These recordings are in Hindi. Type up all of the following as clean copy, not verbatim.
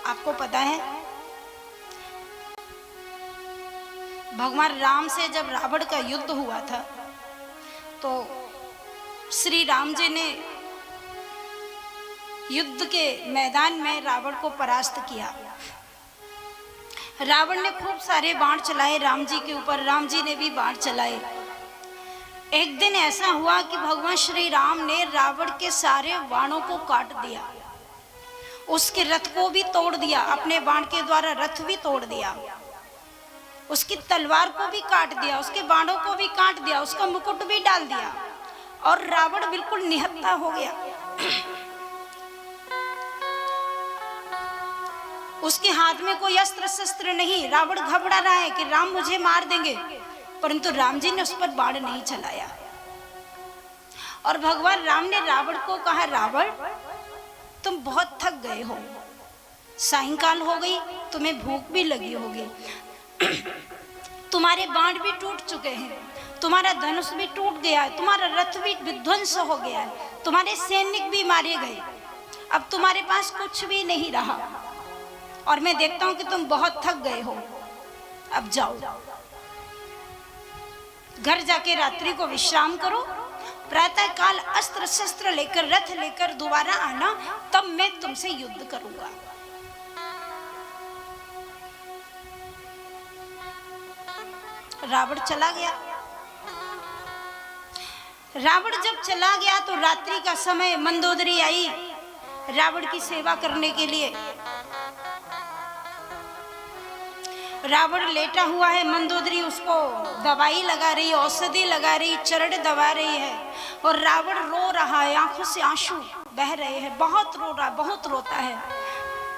आपको पता है भगवान राम से जब रावण का युद्ध हुआ था तो श्री राम जी ने युद्ध के मैदान में रावण को परास्त किया। रावण ने खूब सारे बाण चलाए राम जी के ऊपर, राम जी ने भी बाण चलाए। एक दिन ऐसा हुआ कि भगवान श्री राम ने रावण के सारे बाणों को काट दिया, उसके रथ को भी तोड़ दिया, अपने बाण के द्वारा रथ भी तोड़ दिया, उसकी तलवार को भी काट दिया, उसके बाणों को भी काट दिया, उसका मुकुट भी डाल दिया और रावण बिल्कुल निहत्था हो गया। उसके हाथ में कोई अस्त्र शस्त्र नहीं। रावण घबरा रहा है कि राम मुझे मार देंगे, परंतु राम जी ने उस पर बाण नहीं चलाया। और भगवान राम ने रावण को कहा, रावण तुम बहुत थक गए हो, सायंकाल हो गई, तुम्हें भूख भी लगी होगी, तुम्हारे बाण भी टूट चुके हैं, तुम्हारा धनुष भी टूट गया है, तुम्हारा रथ भी विध्वंस हो गया है, तुम्हारे सैनिक भी मारे गए, अब तुम्हारे पास कुछ भी नहीं रहा और मैं देखता हूं कि तुम बहुत थक गए हो। अब जाओ, घर जाके रात्रि को विश्राम करो, प्रातः काल अस्त्र शस्त्र लेकर रथ लेकर दोबारा आना, तब मैं तुमसे युद्ध करूंगा। रावण चला गया। रावण जब चला गया तो रात्रि का समय, मंदोदरी आई रावण की सेवा करने के लिए। रावण लेटा हुआ है, मंदोदरी उसको दवाई लगा रही है, औषधि लगा रही, चरण दबा रही है और रावण रो रहा है, आंखों से आंसू बह रहे हैं, बहुत रो रहा, बहुत रोता है।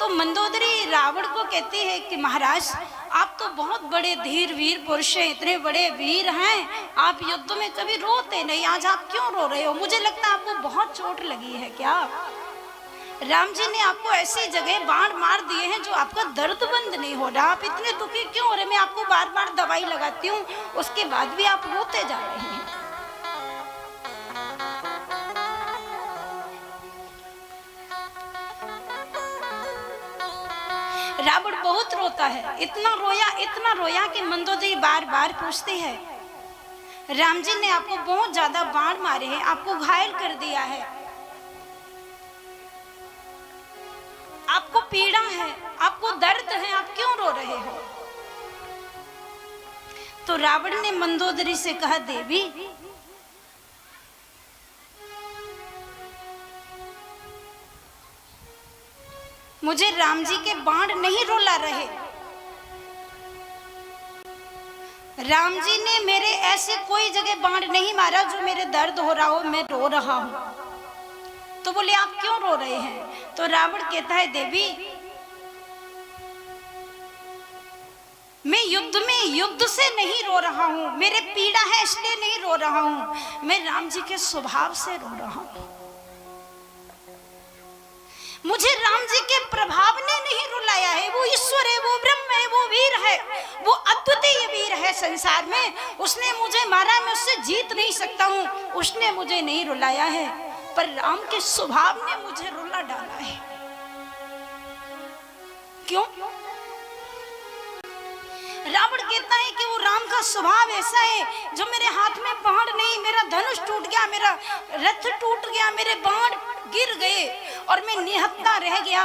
तो मंदोदरी रावण को कहती है कि महाराज आप तो बहुत बड़े धीर वीर पुरुष हैं, इतने बड़े वीर हैं, आप युद्ध में कभी रोते नहीं, आज आप क्यों रो रहे हो? मुझे लगता है आपको बहुत चोट लगी है क्या? राम जी ने आपको ऐसी जगह बाण मार दिए हैं जो आपका दर्द बंद नहीं हो रहा, आप इतने दुखी क्यों हो रहे? मैं आपको बार बार दवाई लगाती हूँ, उसके बाद भी आप रोते जा रहे हैं। रावण बहुत रोता है, इतना रोया कि मंदोदरी बार बार पूछती है, राम जी ने आपको बहुत ज्यादा बाण मारे हैं, आपको घायल कर दिया है, आपको पीड़ा है, आपको दर्द है, आप क्यों रो रहे हो? तो रावण ने मंदोदरी से कहा, देवी मुझे राम जी के बाण नहीं रुला रहे, राम जी ने मेरे ऐसे कोई जगह बाण नहीं मारा जो मेरे दर्द हो रहा हो, मैं रो रहा हूं। तो बोले आप क्यों रो रहे हैं? तो रावण कहता है, देवी मैं युद्ध से नहीं रो रहा हूं, मेरे पीड़ा है इसलिए नहीं रो रहा हूं, मैं राम जी के स्वभाव से रो रहा हूं। मुझे राम जी के प्रभाव ने नहीं रुलाया है, वो ईश्वर है, वो ब्रह्म है, वो वीर है, वो अद्वितीय वीर है संसार में, उसने मुझे मारा, मैं उससे जीत नहीं सकता हूं, उसने मुझे नहीं रुलाया है, पर राम के स्वभाव ने मुझे रुला डाला है। क्यों? रावण कहता है कि वो राम का स्वभाव ऐसा है जो मेरे हाथ में बाण नहीं, मेरा धनुष टूट गया, मेरा रथ टूट गया, मेरे बाण गिर गए और मैं निहत्था रह गया।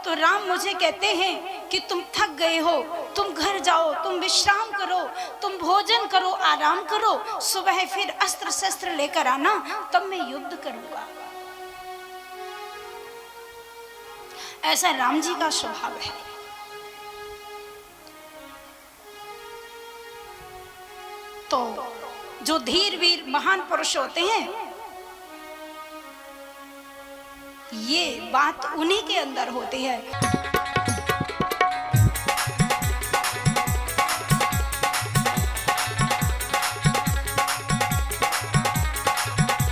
तो राम मुझे कहते हैं कि तुम थक गए हो, तुम घर जाओ, तुम विश्राम करो, तुम भोजन करो, आराम करो, सुबह फिर अस्त्र शस्त्र लेकर आना, तब मैं युद्ध करूंगा। ऐसा राम जी का स्वभाव है। तो जो धीर वीर महान पुरुष होते हैं, ये बात उन्हीं के अंदर होती है।